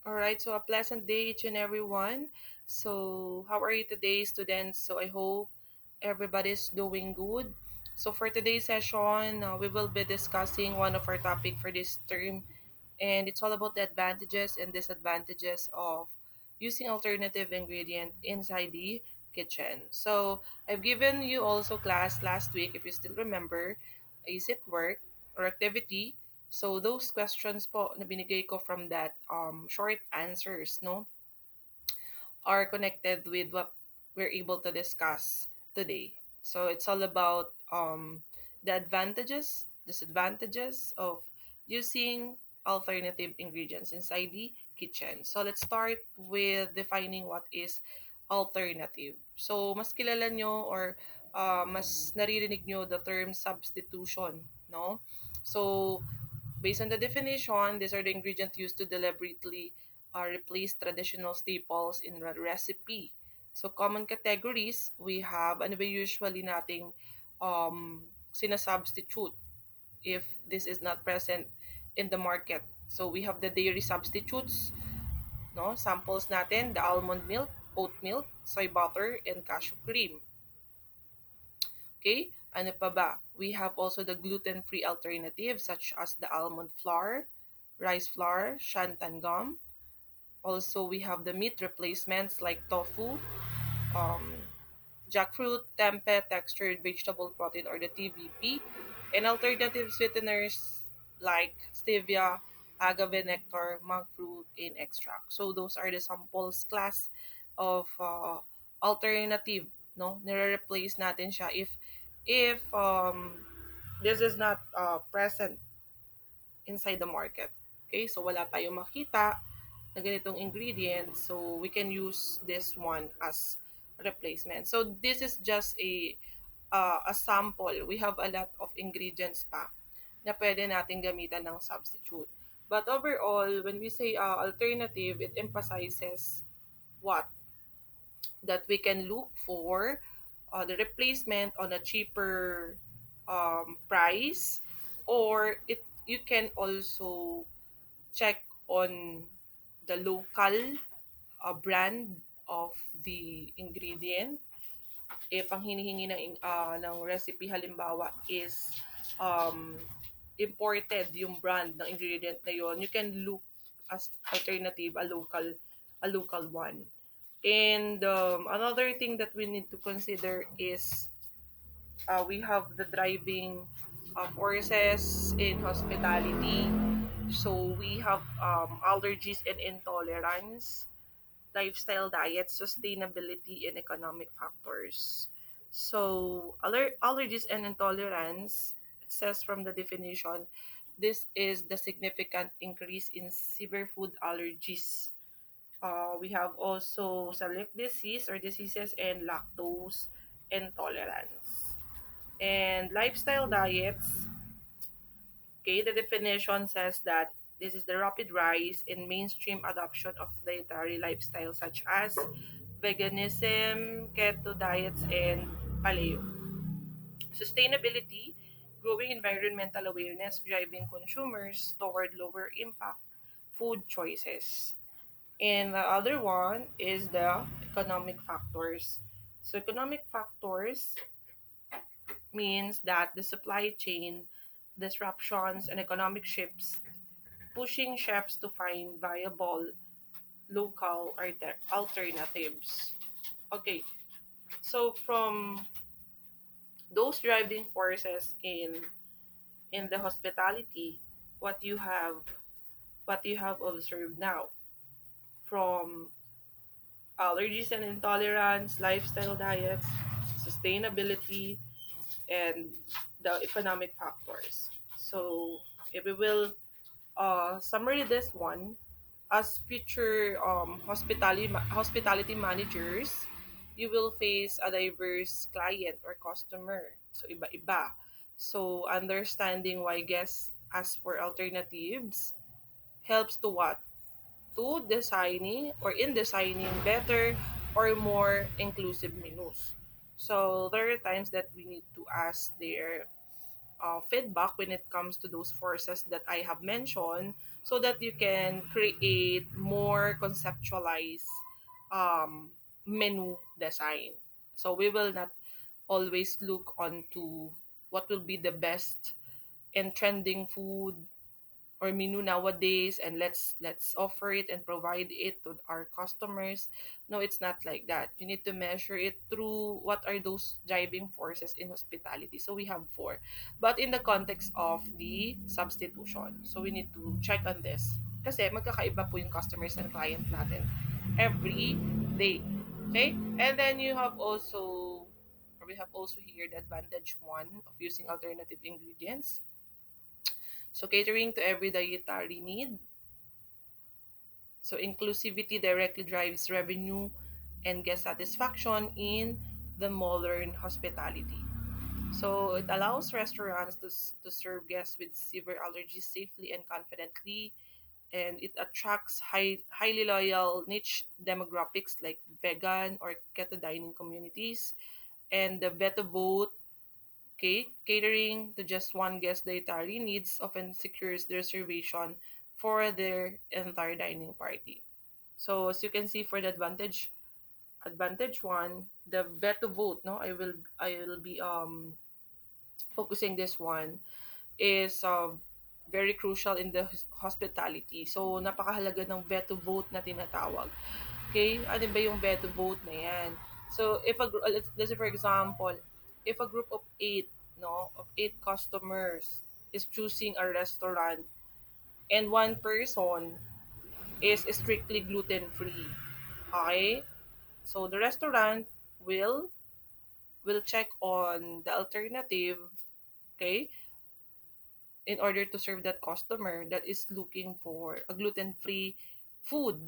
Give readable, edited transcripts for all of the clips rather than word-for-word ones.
All right, so a pleasant day each and everyone. So, how are you today, students? So, I hope everybody's doing good. So, for today's session, we will be discussing one of our topic for this term, and it's all about the advantages and disadvantages of using alternative ingredient inside the kitchen. So, I've given you also class last week, if you still remember, is it work or activity? So those questions po na binigay ko from that short answers, no, are connected with what we're able to discuss today. So it's all about the advantages, disadvantages of using alternative ingredients inside the kitchen. So let's start with defining what is alternative. So mas kilala nyo or mas naririnig nyo the term substitution, no? So based on the definition, these are the ingredients used to deliberately replace traditional staples in recipe. So, common categories, we have, ano ba usually nating sinasubstitute if this is not present in the market. So, we have the dairy substitutes, no? Samples natin, the almond milk, oat milk, soy butter, and cashew cream. Okay? Ano pa ba? We have also the gluten-free alternatives such as the almond flour, rice flour, shantan gum. Also, we have the meat replacements like tofu, um, jackfruit, tempeh, textured vegetable protein or the TVP, and alternative sweeteners like stevia, agave nectar, monk fruit, and extract. So those are the samples class of alternative, no? Nire-replace natin siya if this is not present inside the market. Okay, so wala tayong makita na ganitong ingredients, so we can use this one as replacement. So this is just a sample. We have a lot of ingredients pa na pwede nating gamitan ng substitute. But overall, when we say alternative, it emphasizes what? That we can look for the replacement on a cheaper price, or you can also check on the local brand of the ingredient. If ang hinihingi ng recipe halimbawa is um, imported yung brand ng ingredient na yon, you can look as alternative a local one. And another thing that we need to consider is we have the driving forces in hospitality. So we have allergies and intolerance, lifestyle diet, sustainability, and economic factors. So allergies and intolerance, it says from the definition, this is the significant increase in severe food allergies. We have also celiac disease or diseases and lactose intolerance. And lifestyle diets, okay, the definition says that this is the rapid rise in mainstream adoption of dietary lifestyles such as veganism, keto diets, and paleo. Sustainability, growing environmental awareness driving consumers toward lower impact food choices. And the other one is the economic factors. So economic factors means that the supply chain disruptions and economic shifts pushing chefs to find viable local alternatives. Okay, so from those driving forces in the hospitality, what you have what you have observed now from allergies and intolerance, lifestyle diets, sustainability, and the economic factors. So if we will summary this one, as future hospitality managers, you will face a diverse client or customer. So iba-iba. So understanding why guests ask for alternatives helps to what? To designing or in designing better or more inclusive menus. So there are times that we need to ask their feedback when it comes to those forces that I have mentioned, so that you can create more conceptualized um, menu design. So we will not always look onto what will be the best and trending food or menu nowadays, and let's offer it and provide it to our customers. No, it's not like that. You need to measure it through what are those driving forces in hospitality. So we have four, but in the context of the substitution, so we need to check on this kasi magkakaiba po yung customers and client natin every day. Okay, and then you have also, or we have also here the advantage one of using alternative ingredients. So catering to every dietary need. So inclusivity directly drives revenue and guest satisfaction in the modern hospitality. So it allows restaurants to serve guests with severe allergies safely and confidently, and it attracts highly loyal niche demographics like vegan or keto dining communities. And the veto vote, okay, catering to just one guest dietary needs often secures the reservation for their entire dining party. So as you can see for the advantage one, the veto vote, no, I will be focusing this one is very crucial in the hospitality. So napakahalaga ng veto vote na tinatawag. Okay? Ano ba yung veto vote na yan? So if let's say for example, if a group of eight, no, of eight customers is choosing a restaurant and one person is strictly gluten free. Okay? So the restaurant will will check on the alternative, okay, in order to serve that customer that is looking for a gluten-free food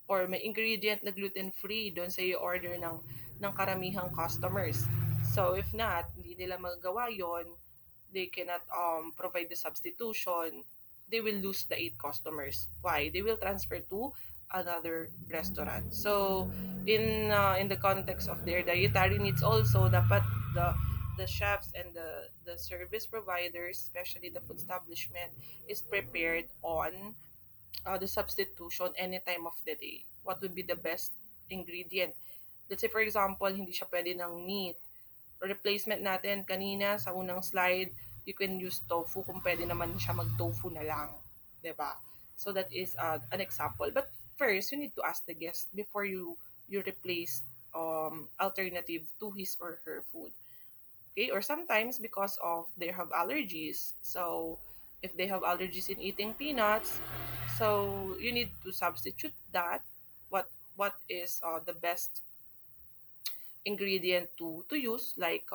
or may ingredient na gluten-free doon sa i-order ng karamihang customers. So if not, hindi nila magagawa yon, they cannot provide the substitution, they will lose the eight customers. Why? They will transfer to another restaurant. So in the context of their dietary needs also, dapat the chefs and the service providers, especially the food establishment, is prepared on the substitution any time of the day. What would be the best ingredient? Let's say for example, hindi siya pwede ng meat. Replacement natin kanina sa unang slide, you can use tofu kung pwede naman siya mag-tofu na lang. 'Di ba? So that is an example. But first, you need to ask the guest before you replace alternative to his or her food. Okay, or sometimes because of they have allergies, so if they have allergies in eating peanuts, so you need to substitute that. What is the best ingredient to use, like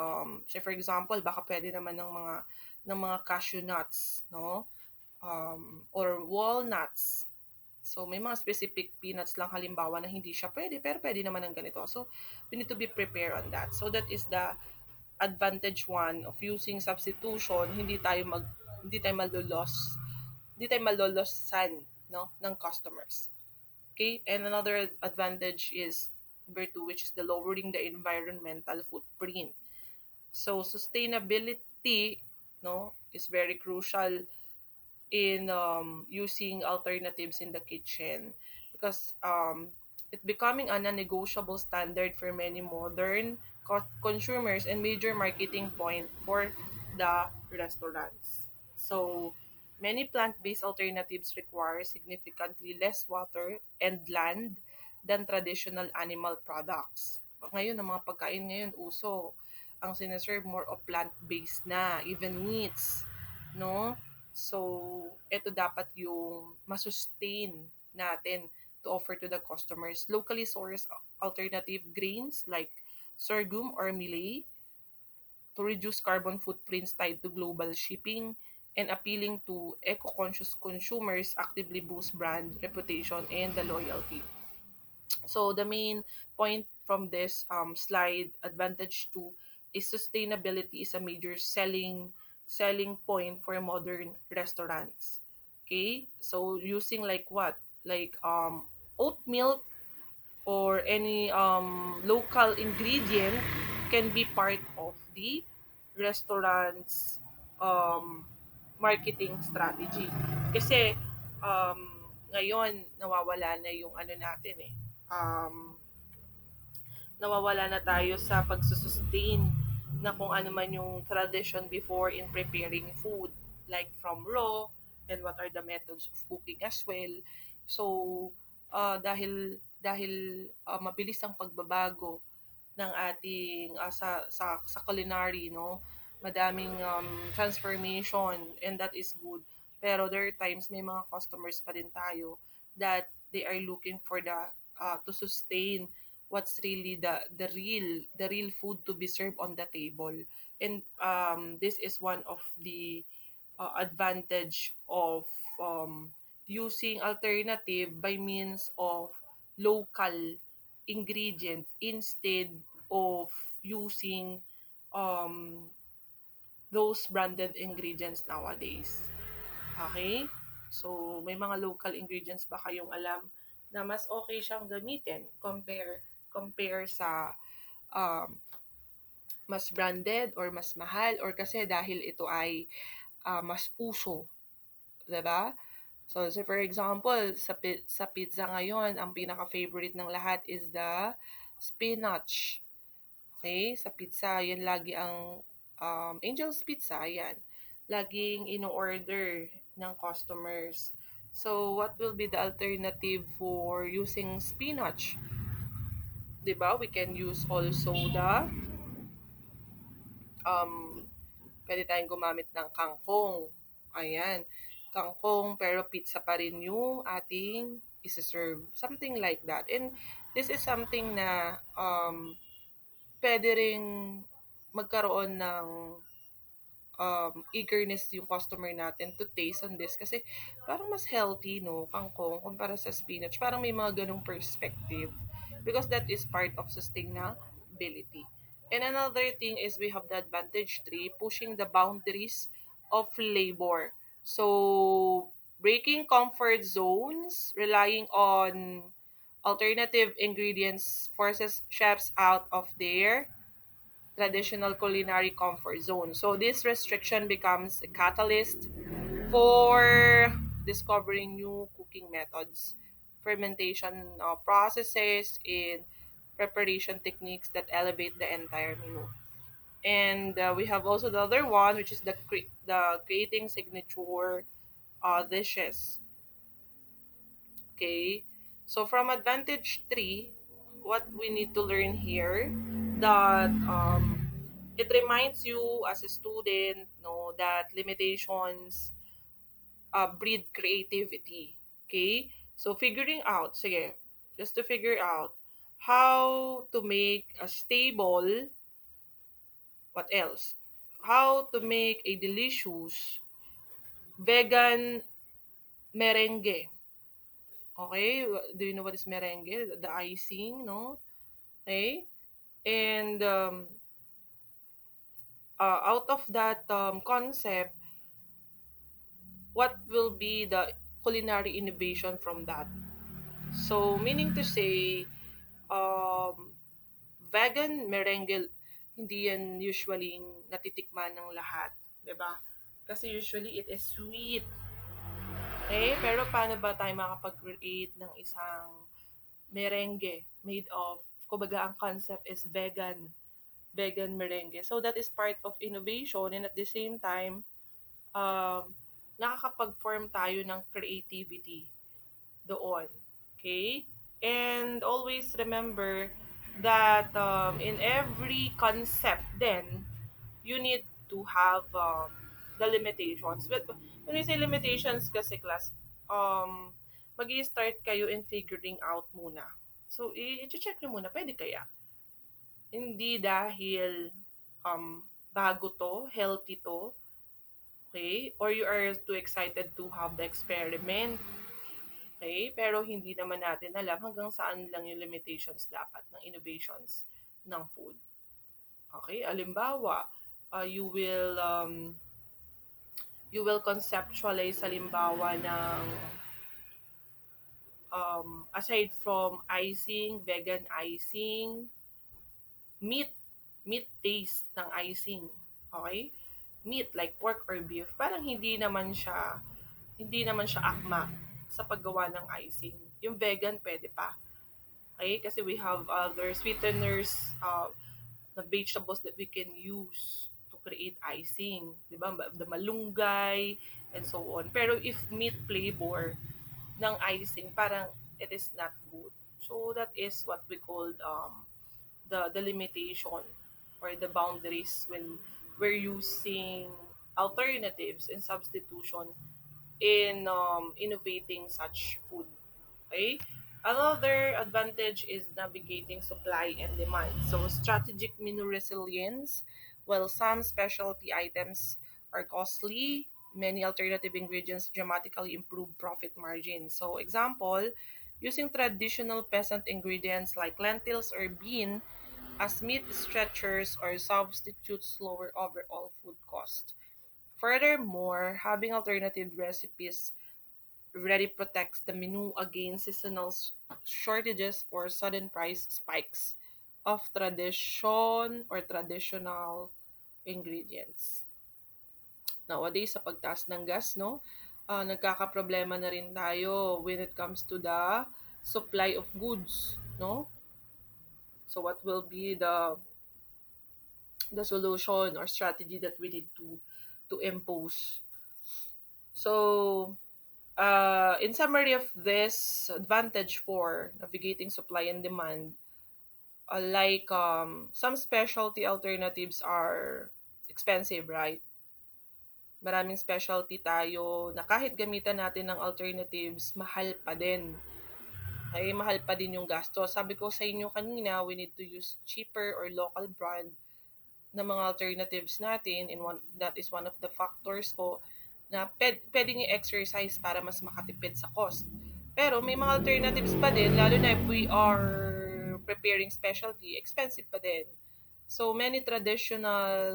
say for example, baka pwede naman ng mga cashew nuts, no, or walnuts. So may mga specific peanuts lang halimbawa na hindi siya pwede, pero pwede naman ng ganito. So we need to be prepared on that. So that is the advantage one of using substitution. Hindi tayo malolosan, no, ng customers. Okay, and another advantage is number two, which is the lowering the environmental footprint. So sustainability, no, is very crucial in using alternatives in the kitchen, because it becoming a non-negotiable standard for many modern consumers and major marketing point for the restaurants. So many plant-based alternatives require significantly less water and land than traditional animal products. Ngayon, ang mga pagkain ngayon, uso ang sinaserve more of plant-based na, even meats, no? So, ito dapat yung masustain natin to offer to the customers. Locally sourced alternative grains like sorghum or millet to reduce carbon footprints tied to global shipping, and appealing to eco-conscious consumers actively boost brand reputation and the loyalty. So the main point from this slide, advantage two, is sustainability is a major selling point for modern restaurants. Okay, so using like what, like oat milk or any local ingredient can be part of the restaurant's um, marketing strategy. Kasi ngayon nawawala na yung ano natin eh. Um, Nawawala na tayo sa pagsusustain na kung ano man yung tradition before in preparing food, like from raw and what are the methods of cooking as well. So dahil mabilis ang pagbabago ng ating sa culinary, no, madaming transformation, and that is good. Pero there are times may mga customers pa din tayo that they are looking for the to sustain what's really the real food to be served on the table. And this is one of the advantage of using alternative by means of local ingredient instead of using um, those branded ingredients nowadays. Okay? So, may mga local ingredients ba kayong alam na mas okay siyang gamitin compare sa um, mas branded or mas mahal, or kasi dahil ito ay mas uso, 'di ba? So for example, sa pizza ngayon, ang pinaka-favorite ng lahat is the spinach. Okay? Sa pizza, yan lagi ang Angel's Pizza, yan. Laging ino-order ng customers. So, what will be the alternative for using spinach? 'Di ba? We can use also the um, pwede tayong gumamit ng kangkong. Ayan. Kangkong, pero pizza pa rin yung ating isi-serve. Something like that. And this is something na pwede ring magkaroon ng eagerness yung customer natin to taste on this, kasi parang mas healthy, no, kangkong kumpara sa spinach. Parang may mga ganong perspective because that is part of sustainability. And another thing is we have the advantage tree pushing the boundaries of labor. So breaking comfort zones, relying on alternative ingredients forces chefs out of their traditional culinary comfort zone. So this restriction becomes a catalyst for discovering new cooking methods, fermentation processes, and preparation techniques that elevate the entire menu. And we have also the other one, which is the creating signature dishes. Okay, so from advantage 3, what we need to learn here, that it reminds you as a student, no, that limitations breed creativity. Okay, so figuring out, sige, just to figure out how to make a stable, what else, how to make a delicious vegan merengue. Okay, do you know what is merengue? The icing, no? Okay, and out of that concept, what will be the culinary innovation from that? So, meaning to say, um, vegan merengue, hindi yan usually natitikman ng lahat, 'di ba? Kasi usually it is sweet. Okay, pero paano ba tayo makapag-create ng isang merengue made of, kumbaga ang concept is vegan merengue. So that is part of innovation, and at the same time, nakakapag-form tayo ng creativity doon. Okay? And always remember that in every concept then, you need to have the limitations. But when we say limitations kasi class, mag start kayo in figuring out muna. So, i-check nyo muna, pwede kaya? Hindi dahil bago to, healthy to, okay? Or you are too excited to have the experiment, okay? Pero hindi naman natin alam hanggang saan lang yung limitations dapat ng innovations ng food. Okay? Alimbawa, you will conceptualize halimbawa ng aside from icing, vegan icing, meat, meat taste ng icing. Okay? meat like pork or beef, parang hindi naman siya akma sa paggawa ng icing. Yung vegan pwede pa. Okay? Kasi we have other sweeteners, na vegetables that we can use to create icing. Di ba? The malunggay, and so on. Pero if meat flavor ng icing, parang it is not good. So that is what we called the limitation or the boundaries when we're using alternatives and substitution in innovating such food. Okay? Another advantage is navigating supply and demand. So, strategic menu resilience. While some specialty items are costly, many alternative ingredients dramatically improve profit margins. So, example, using traditional peasant ingredients like lentils or bean as meat stretchers or substitutes lower overall food cost. Furthermore, having alternative recipes ready protects the menu against seasonal shortages or sudden price spikes of tradition or traditional ingredients. Nowadays, sa pagtaas ng gas, no, nagkakaproblema na rin tayo when it comes to the supply of goods, no? So what will be the solution or strategy that we need to impose? So, in summary of this advantage for navigating supply and demand, like some specialty alternatives are expensive, right? Maraming specialty tayo na kahit gamitan natin ng alternatives, mahal pa din. Ay, mahal pa din yung gasto. Sabi ko sa inyo kanina, we need to use cheaper or local brand na mga alternatives natin, and that is one of the factors po na pwedeng i-exercise para mas makatipid sa cost. Pero may mga alternatives pa din, lalo na if we are preparing specialty, expensive pa din. So, many traditional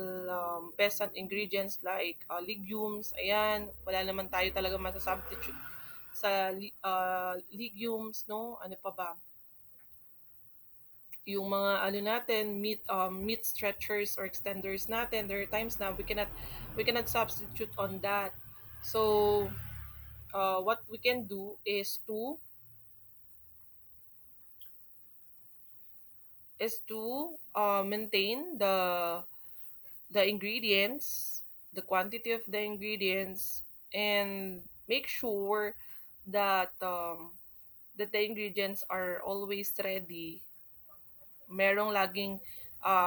peasant ingredients like legumes, ayan, wala naman tayo talaga masasubstitute sa legumes, no? Ano pa ba? Yung mga ano natin, meat stretchers or extenders natin, there are times na we cannot substitute on that. So what we can do is to maintain the ingredients, the quantity of the ingredients, and make sure that that the ingredients are always ready, merong laging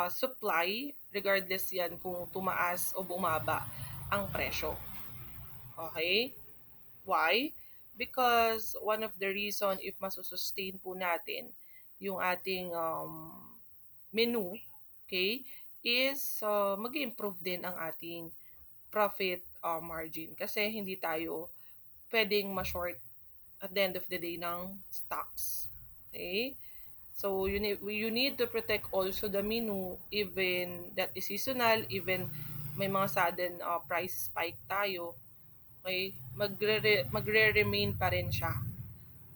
supply regardless yan kung tumaas o bumaba ang presyo. Okay? Why? Because one of the reason if masusustain po natin yung ating menu, okay, is mag-improve din ang ating profit margin kasi hindi tayo pwedeng ma-short at the end of the day ng stocks. Okay? So you need to protect also the menu even that is seasonal, even may mga sudden price spike tayo, okay? Magre-remain pa rin siya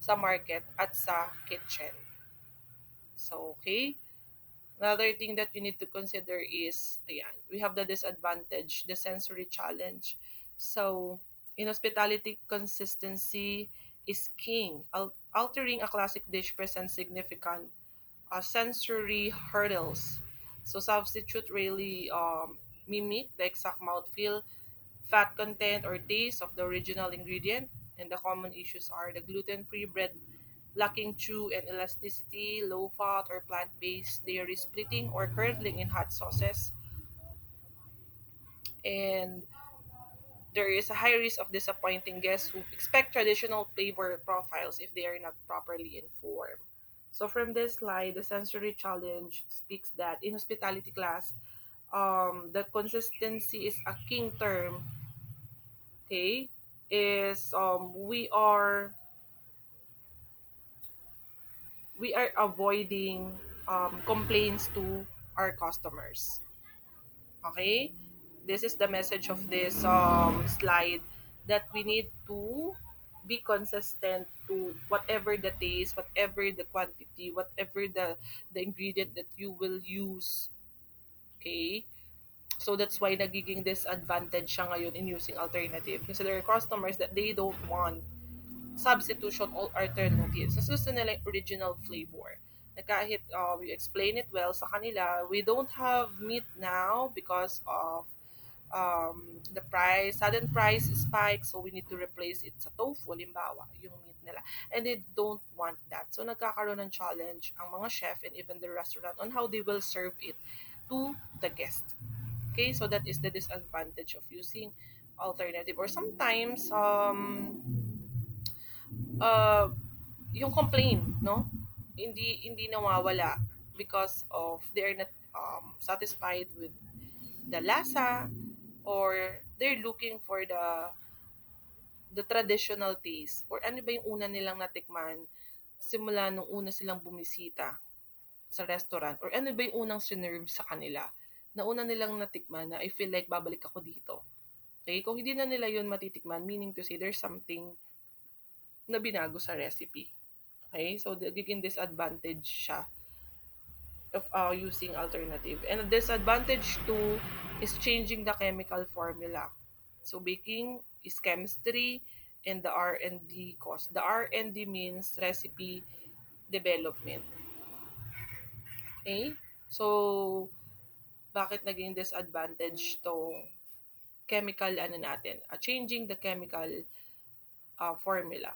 sa market at sa kitchen. So, okay? Another thing that you need to consider is, ayan, we have the disadvantage, the sensory challenge. So, in hospitality, consistency is king. Altering a classic dish presents significant sensory hurdles. So substitute really mimic the exact mouthfeel, fat content, or taste of the original ingredient. And the common issues are the gluten-free bread lacking chew and elasticity, low fat or plant-based, dairy splitting or curdling in hot sauces, and there is a high risk of disappointing guests who expect traditional flavor profiles if they are not properly informed. So from this slide, the sensory challenge speaks that in hospitality class, the consistency is a king term. Okay, is we are avoiding complaints to our customers. Okay, this is the message of this slide, that we need to be consistent to whatever the taste, whatever the quantity, whatever the ingredient that you will use. Okay, So that's why nagiging disadvantage siya ngayon in using alternative. Kasi there are customers that they don't want substitution or alternatives. Mas gusto nila yung original flavor. Na kahit we explain it well sa kanila, we don't have meat now because of the price, sudden price spike, so we need to replace it sa tofu, limbawa, yung meat nila. And they don't want that. So nagkakaroon ng challenge ang mga chef and even the restaurant on how they will serve it to the guest. Okay, so that is the disadvantage of using alternative. Or sometimes, uh, yung complaint, no? Hindi nawawala because of they're not satisfied with the lasa, or they're looking for the traditional taste, or ano ba yung una nilang natikman simula nung una silang bumisita sa restaurant, or ano ba yung unang sinerve sa kanila na una nilang natikman na I feel like babalik ako dito. Okay? Kung hindi na nila yun matitikman, meaning to say there's something na binago sa recipe. Okay? So, nagiging disadvantage siya of using alternative. And the disadvantage too is changing the chemical formula. So, baking is chemistry and the R&D cost. The R&D means recipe development. Okay? So, bakit naging disadvantage to chemical ano natin? Changing the chemical formula.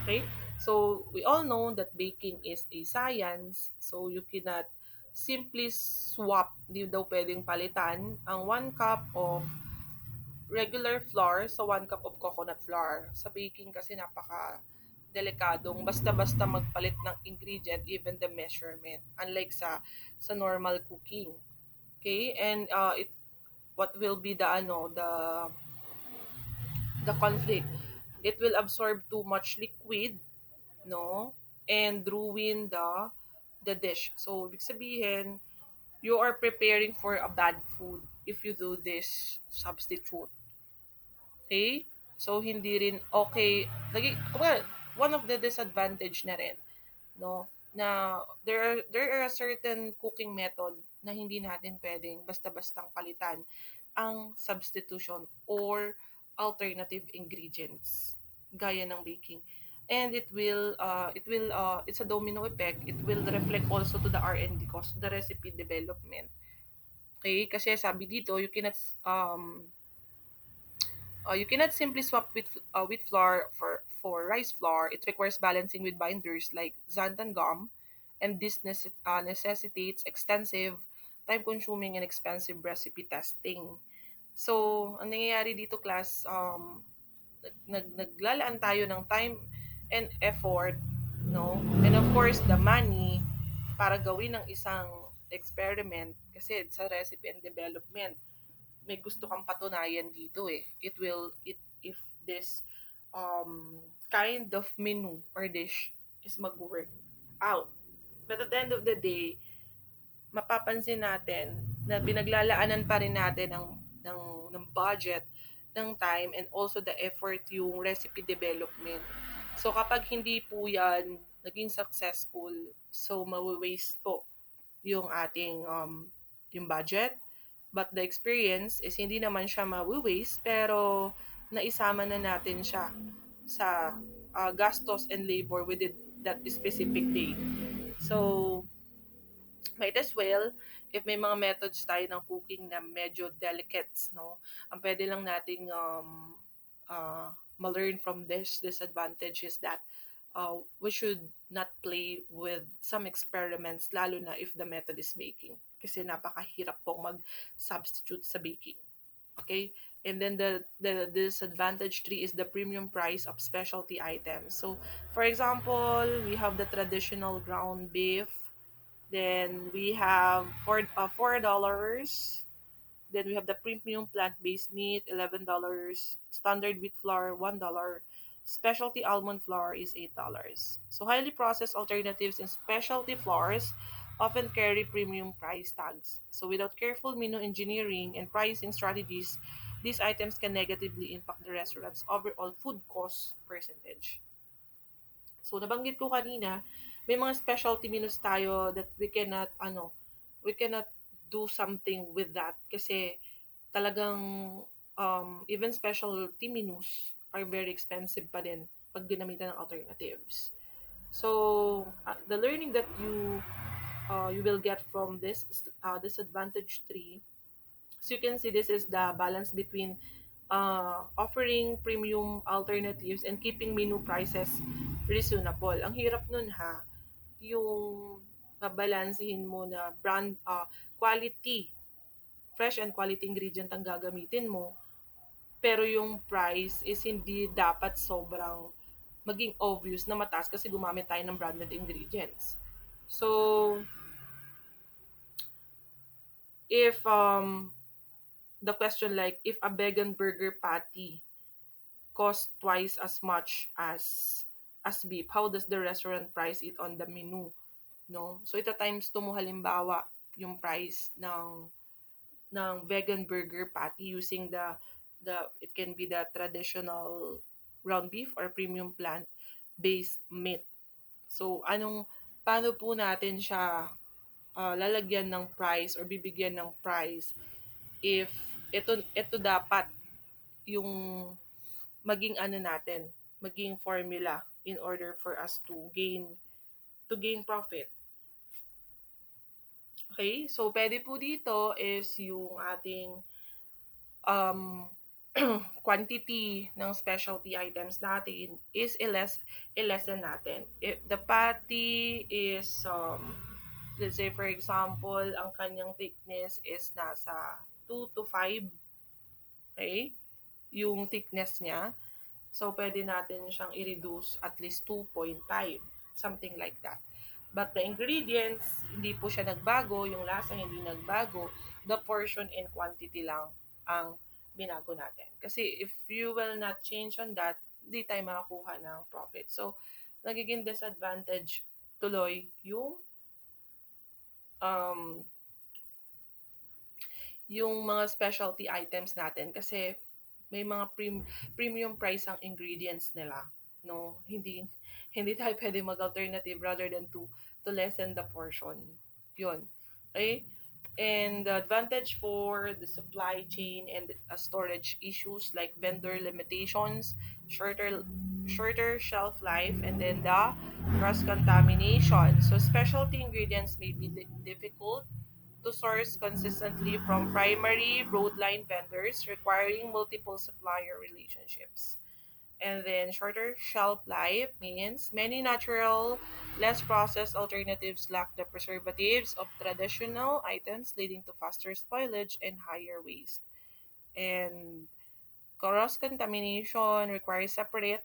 Okay? So, we all know that baking is a science. So, you cannot simply swap, di daw pwedeng palitan ang 1 cup of regular flour sa 1 cup of coconut flour. Sa baking kasi napaka delikadong basta-basta magpalit ng ingredient, even the measurement, unlike sa normal cooking. Okay? And it what will be the conflict? It will absorb too much liquid, no? And ruin the dish. So, ibig sabihin, you are preparing for a bad food if you do this substitute. Okay? So, hindi rin okay. Well, one of the disadvantage na rin, no? Na there are certain cooking method na hindi natin pwedeng basta-bastang palitan ang substitution or alternative ingredients gaya ng baking. And it's a domino effect. It will reflect also to the R&D cost, the recipe development. Okay? Kasi sabi dito, you cannot simply swap with flour for rice flour. It requires balancing with binders like xanthan gum, and this necessitates extensive, time-consuming, and expensive recipe testing. So, ang nangyayari dito, class, naglalaan tayo ng time and effort, no? And of course, the money para gawin ng isang experiment kasi sa recipe and development, may gusto kang patunayan dito eh. If this kind of menu or dish is mag-work out. But at the end of the day, mapapansin natin na binaglalaanan pa rin natin ng, ng budget, ng time, and also the effort yung recipe development. So, kapag hindi po yan naging successful, so mawi-waste po yung ating yung budget. But the experience is hindi naman siya mawi-waste, pero naisama na natin siya sa gastos and labor within that specific day. So, might as well, if may mga methods tayo ng cooking na medyo delicates, no, ang pwede lang nating ma-learn from this disadvantage is that we should not play with some experiments, lalo na if the method is baking. Kasi napakahirap pong mag-substitute sa baking. Okay? And then the disadvantage 3 is the premium price of specialty items. So, for example, we have the traditional ground beef. Then we have $4. Then we have the premium plant-based meat, $11. Standard wheat flour, $1. Specialty almond flour is $8. So highly processed alternatives in specialty flours often carry premium price tags. So without careful menu engineering and pricing strategies, these items can negatively impact the restaurant's overall food cost percentage. So nabanggit ko kanina, may mga specialty menus tayo that we cannot do something with that kasi talagang even specialty menus are very expensive pa din pag ginamitan ng alternatives. So, the learning that you will get from disadvantage 3. So you can see this is the balance between offering premium alternatives and keeping menu prices reasonable. Ang hirap nun ha, yung babalansehin mo na quality, fresh and quality ingredient ang gagamitin mo, pero yung price is hindi dapat sobrang maging obvious na mataas kasi gumamit tayo ng branded ingredients. So, if the question like if a vegan burger patty costs twice as much as beef, how does the restaurant price it on the menu? No? So ito times 2 mo halimbawa yung price ng vegan burger patty using the it can be the traditional ground beef or premium plant based meat. So paano po natin siya lalagyan ng price or bibigyan ng price if ito dapat yung maging natin, maging formula in order for us to gain profit. Okay? So pwede po dito is yung ating um quantity ng specialty items natin is i-lessen natin. If the patty is let's say for example, ang kanyang thickness is nasa 2 to 5, okay? Yung thickness niya. So, pwede natin siyang i-reduce at least 2.5, something like that. But the ingredients, hindi po siya nagbago, yung lasa hindi nagbago, the portion and quantity lang ang binago natin. Kasi if you will not change on that, hindi tayo makakuha ng profit. So, nagiging disadvantage tuloy um, yung mga specialty items natin kasi may mga premium price ang ingredients nila, no? Hindi tayo pwede mag-alternative rather than to lessen the portion. Yun. Okay? And the advantage for the supply chain and storage issues like vendor limitations, shorter shelf life, and then the cross contamination. So specialty ingredients may be difficult to source consistently from primary broadline vendors, requiring multiple supplier relationships. And then shorter shelf life means many natural, less processed alternatives lack the preservatives of traditional items, leading to faster spoilage and higher waste. And cross contamination requires separate,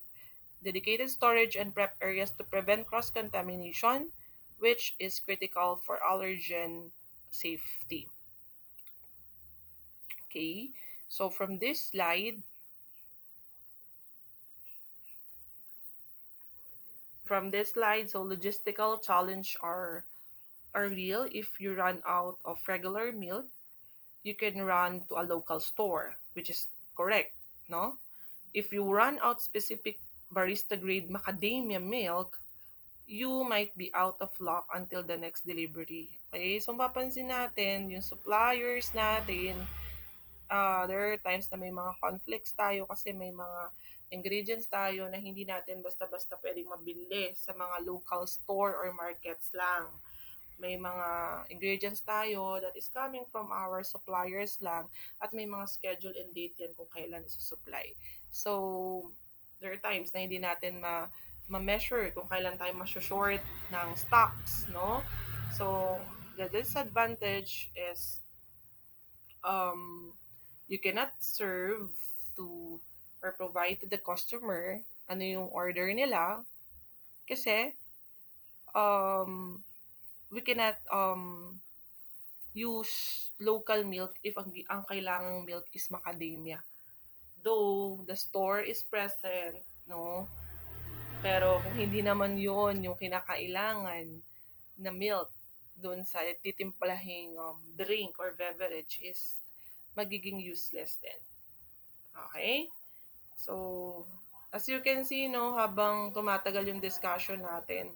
dedicated storage and prep areas to prevent cross contamination, which is critical for allergen safety. Okay, so from this slide, so logistical challenge are real. If you run out of regular milk, you can run to a local store, which is correct, no? If you run out specific barista grade macadamia milk, you might be out of luck until the next delivery. Okay, so mapapansin natin yung suppliers natin, there are times na may mga conflicts tayo kasi may mga ingredients tayo na hindi natin basta-basta pwedeng mabili sa mga local store or markets lang. May mga ingredients tayo that is coming from our suppliers lang at may mga schedule and date yan kung kailan isusupply. So, there are times na hindi natin ma-measure kung kailan tayo short ng stocks, no? So, the disadvantage is um, you cannot serve to or provide to the customer ano yung order nila kasi um, we cannot use local milk if ang kailangang milk is macadamia. Though the store is present, no? Pero kung hindi naman yon yung kinakailangan na milk doon sa titimplahing drink or beverage is magiging useless din. Okay? So, as you can see, no, habang tumatagal yung discussion natin,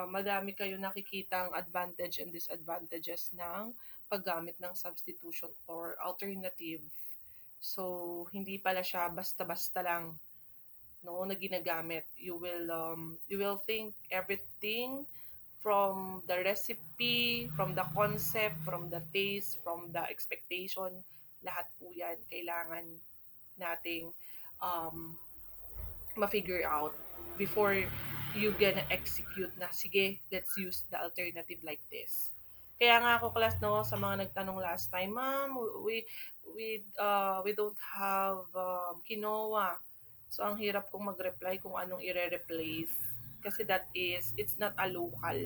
madami kayo nakikitang advantage and disadvantages ng paggamit ng substitution or alternative. So, hindi pala siya basta-basta lang no na ginagamit. You will think everything from the recipe, from the concept, from the taste, from the expectation, lahat po yan kailangan nating um, ma-figure out before you gonna execute na, sige, let's use the alternative like this. Kaya nga ako class no sa mga nagtanong last time, ma'am, we don't have quinoa. So ang hirap kong mag-reply kung anong ire-replace kasi it's not a local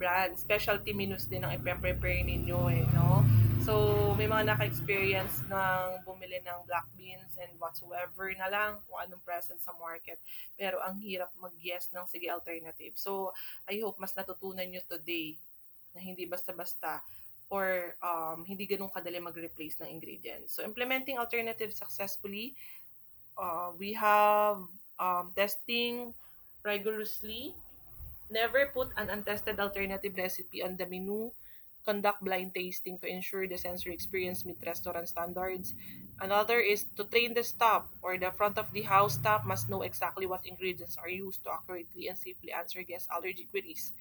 brand. Specialty menus din ang ipe-prepare ninyo eh, no? So, may mga naka-experience ng bumili ng black beans and whatsoever na lang kung anong present sa market. Pero ang hirap mag-guess ng sige alternative. So, I hope mas natutunan nyo today na hindi basta-basta or hindi ganun kadali mag-replace ng ingredients. So, implementing alternative successfully, we have testing rigorously. Never put an untested alternative recipe on the menu. Conduct blind tasting to ensure the sensory experience meet restaurant standards. Another is to train the staff or the front of the house staff must know exactly what ingredients are used to accurately and safely answer guest allergy queries.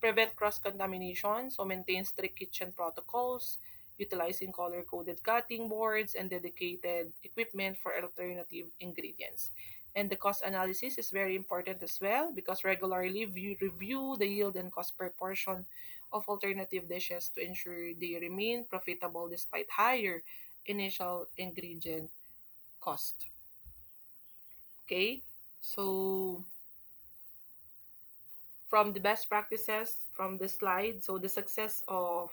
Prevent cross-contamination, so maintain strict kitchen protocols, utilizing color-coded cutting boards and dedicated equipment for alternative ingredients. And the cost analysis is very important as well because regularly review the yield and cost per portion of alternative dishes to ensure they remain profitable despite higher initial ingredient cost. Okay? So, from the best practices from the slide, so the success of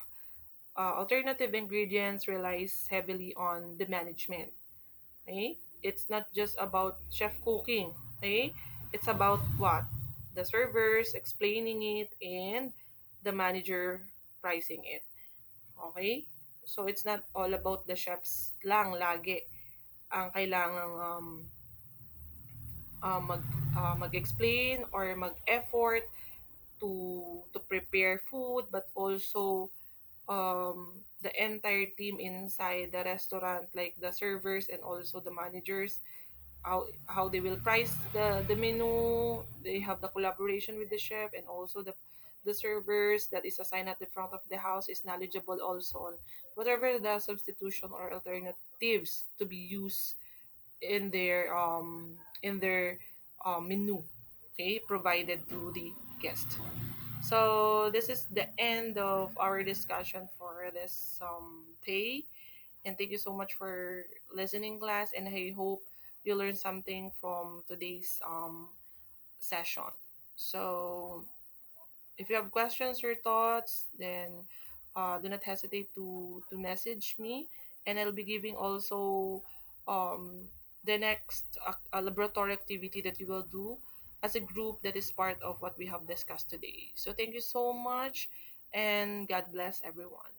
alternative ingredients relies heavily on the management. Okay? It's not just about chef cooking. Okay? It's about what? The servers explaining it and the manager pricing it. Okay? So it's not all about the chefs lang lagi ang kailangang mag mag-explain or mag-effort to prepare food but also the entire team inside the restaurant like the servers and also the managers how they will price the menu. They have the collaboration with the chef and also the servers that is assigned at the front of the house is knowledgeable also on whatever the substitution or alternatives to be used in their menu, okay, provided to the guest. So this is the end of our discussion for this day. And thank you so much for listening, class. And I hope you learned something from today's session. So if you have questions or thoughts, then do not hesitate to message me, and I'll be giving also um, the next laboratory activity that you will do as a group that is part of what we have discussed today. So thank you so much, and God bless everyone.